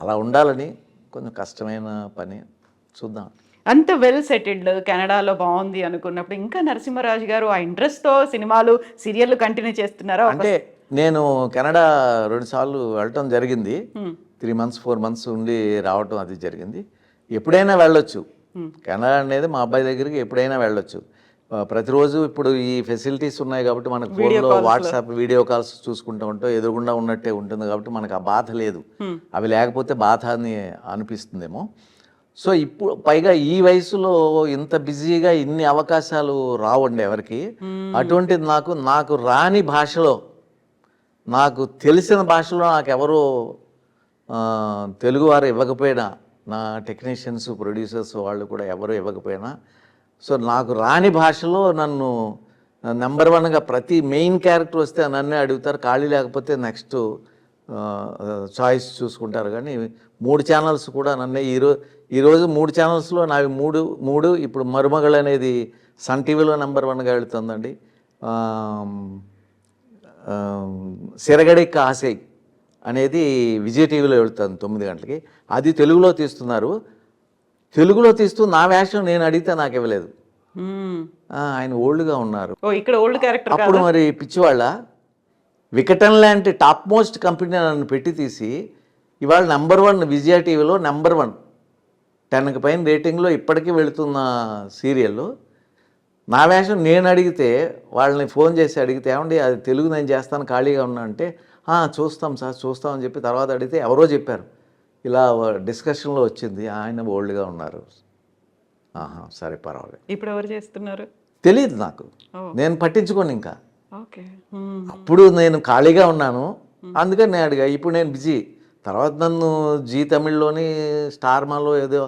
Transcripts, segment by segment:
అలా ఉండాలని కొంచెం కష్టమైన పని. చూద్దాం. అంత వెల్ సెటిల్డ్ కెనడాలో బాగుంది అనుకున్నప్పుడు ఇంకా నరసింహరాజు గారు ఆ ఇంట్రెస్ట్తో సినిమాలు సీరియల్ కంటిన్యూ చేస్తున్నారా? అంటే నేను కెనడా 2 సార్లు వెళ్ళటం జరిగింది. 3 మంత్స్ 4 మంత్స్ ఉండి రావటం అది జరిగింది. ఎప్పుడైనా వెళ్ళొచ్చు. కెనడా అనేది మా అబ్బాయి దగ్గరికి ఎప్పుడైనా వెళ్ళొచ్చు. ప్రతిరోజు ఇప్పుడు ఈ ఫెసిలిటీస్ ఉన్నాయి కాబట్టి మనకు ఫోన్లో వాట్సాప్ వీడియో కాల్స్ చూసుకుంటూ ఉంటాం, ఎదురుగుండా ఉన్నట్టే ఉంటుంది కాబట్టి మనకు ఆ బాధ లేదు. అవి లేకపోతే బాధ అని అనిపిస్తుందేమో. సో ఇప్పుడు పైగా ఈ వయసులో ఇంత బిజీగా ఇన్ని అవకాశాలు రావండి ఎవరికి. అటువంటిది నాకు రాని భాషలో, నాకు తెలిసిన భాషలో నాకెవరో తెలుగువారు ఇవ్వకపోయినా, నా టెక్నీషియన్స్ ప్రొడ్యూసర్స్ వాళ్ళు కూడా ఎవరు ఇవ్వకపోయినా, సో నాకు రాని భాషలో నన్ను నెంబర్ 1గా ప్రతి మెయిన్ క్యారెక్టర్ వస్తే నన్నే అడుగుతారు. ఖాళీ లేకపోతే నెక్స్ట్ చాయిస్ చూసుకుంటారు. కానీ 3 ఛానల్స్ కూడా నన్నే ఈరోజు 3 ఛానల్స్లో నావి మూడు ఇప్పుడు మరుమగళ్ళు అనేది సన్ టీవీలో నెంబర్ 1గా వెళుతుందండి. సిరగడిక్క ఆశయ్ అనేది విజయ్ టీవీలో వెళుతుంది 9 గంటలకి. అది తెలుగులో తీస్తున్నారు. తెలుగులో తీస్తూ నా వేషం నేను అడిగితే నాకు ఇవ్వలేదు. ఆయన ఓల్డ్గా ఉన్నారు. ఇక్కడ ఓల్డ్ క్యారెక్టర్ అప్పుడు మరి పిచ్చివాళ్ళ వికటన్ లాంటి టాప్ మోస్ట్ కంపెనీ నన్ను పెట్టి తీసి ఇవాళ నెంబర్ 1 విజయ టీవీలో నెంబర్ 1 10కి పైన రేటింగ్లో ఇప్పటికీ వెళుతున్న సీరియల్లో నా వేషం నేను అడిగితే వాళ్ళని ఫోన్ చేసి అడిగితే ఏమండి అది తెలుగు నేను చేస్తాను ఖాళీగా ఉన్నా అంటే చూస్తాం సార్ చూస్తామని చెప్పి తర్వాత అడిగితే ఎవరో చెప్పారు ఇలా డిస్కషన్లో వచ్చింది ఆయన ఓల్డ్గా ఉన్నారు. సరే పర్వాలేదు. ఇప్పుడు ఎవరు చేస్తున్నారు తెలియదు నాకు, నేను పట్టించుకోను ఇంకా. ఓకే. అప్పుడు నేను ఖాళీగా ఉన్నాను అందుకని నేను అడిగా. ఇప్పుడు నేను బిజీ. తర్వాత నన్ను జీ తమిళ్లోని స్టార్మాలో ఏదో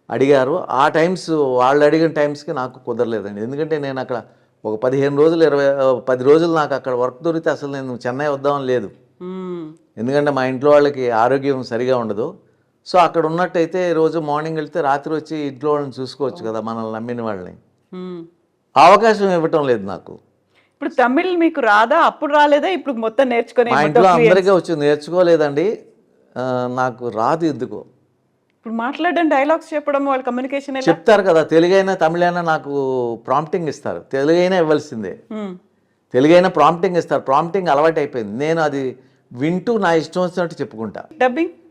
అడిగారు. ఆ టైమ్స్ వాళ్ళు అడిగిన టైమ్స్కి నాకు కుదరలేదండి. ఎందుకంటే నేను అక్కడ ఒక 15 రోజులు 10 రోజులు నాకు అక్కడ వర్క్ దొరికితే అసలు నేను చెన్నై వద్దామని లేదు. ఎందుకంటే మా ఇంట్లో వాళ్ళకి ఆరోగ్యం సరిగా ఉండదు. సో అక్కడ ఉన్నట్టయితే రోజు మార్నింగ్ వెళ్తే రాత్రి వచ్చి ఇంట్లో వాళ్ళని చూసుకోవచ్చు కదా, మనల్ని నమ్మిన వాళ్ళని. అవకాశం ఇవ్వటం లేదు నాకు. ఇప్పుడు తమిళ్ మీకు రాదా? అప్పుడు రాలేదా? ఇప్పుడు మొత్తం నేర్చుకునే మా ఇంట్లో అందరికీ వచ్చి నేర్చుకోలేదండి. నాకు రాదు ఎందుకో. ఇప్పుడు మాట్లాడడం డైలాగ్స్ చెప్పడం వాళ్ళ కమ్యూనికేషన్ చెప్తారు కదా, తెలుగైనా తమిళైనా నాకు ప్రాంప్టింగ్ ఇస్తారు. తెలుగైనా ఇవ్వాల్సిందే. తెలుగైనా ప్రాంప్టింగ్ ఇస్తారు. ప్రాంప్టింగ్ అలవాటు అయిపోయింది. నేను అది వింటూ నా ఇష్టం వచ్చినట్టు చెప్పుకుంటా.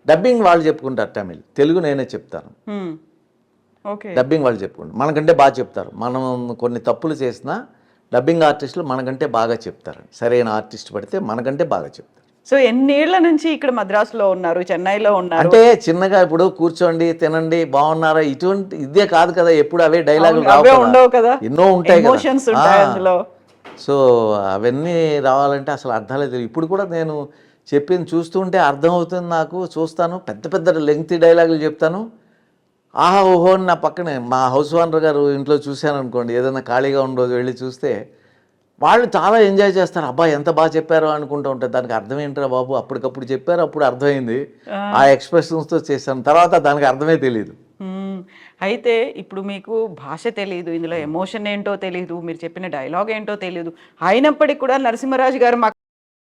డబ్బింగ్ వాళ్ళు చెప్పుకుంటారు తమిళ్, తెలుగు నేనే చెప్తాను. డబ్బింగ్ వాళ్ళు చెప్పుకుంటారు. మనకంటే బాగా చెప్తారు. మనం కొన్ని తప్పులు చేసినా డబ్బింగ్ ఆర్టిస్టులు మనకంటే బాగా చెప్తారు. సరైన ఆర్టిస్ట్ పడితే మనకంటే బాగా చెప్తారు. సో ఎన్నేళ్ల నుంచి ఇక్కడ మద్రాసులో ఉన్నారు, చెన్నైలో ఉన్నారు? అంటే చిన్నగా ఇప్పుడు కూర్చోండి తినండి బాగున్నారా ఇటువంటి ఇదే కాదు కదా, ఎప్పుడు అవే డైలాగులు ఉండవు కదా, ఎన్నో ఉంటాయి అందులో. సో అవన్నీ రావాలంటే అసలు అర్థాలే తెలియదు. ఇప్పుడు కూడా నేను చెప్పింది చూస్తుంటే అర్థమవుతుంది నాకు. చూస్తాను, పెద్ద పెద్ద లెంగ్తీ డైలాగులు చెప్తాను. ఓహో అని నా పక్కనే మా హౌస్ ఓనర్ గారు ఇంట్లో చూశాను అనుకోండి, ఏదైనా ఖాళీగా ఉన్న రోజు వెళ్ళి చూస్తే వాళ్ళు చాలా ఎంజాయ్ చేస్తారు. అబ్బా ఎంత బాగా చెప్పారో అనుకుంటూ ఉంటారు. దానికి అర్థం ఏంటరా బాబు, అప్పటికప్పుడు చెప్పారు, అప్పుడు అర్థమైంది, ఆ ఎక్స్ప్రెషన్స్తో చేశాను. తర్వాత దానికి అర్థమే తెలియదు. అయితే ఇప్పుడు మీకు భాష తెలియదు, ఇందులో ఎమోషన్ ఏంటో తెలియదు, మీరు చెప్పిన డైలాగ్ ఏంటో తెలియదు, అయినప్పటికీ కూడా నరసింహరాజు గారు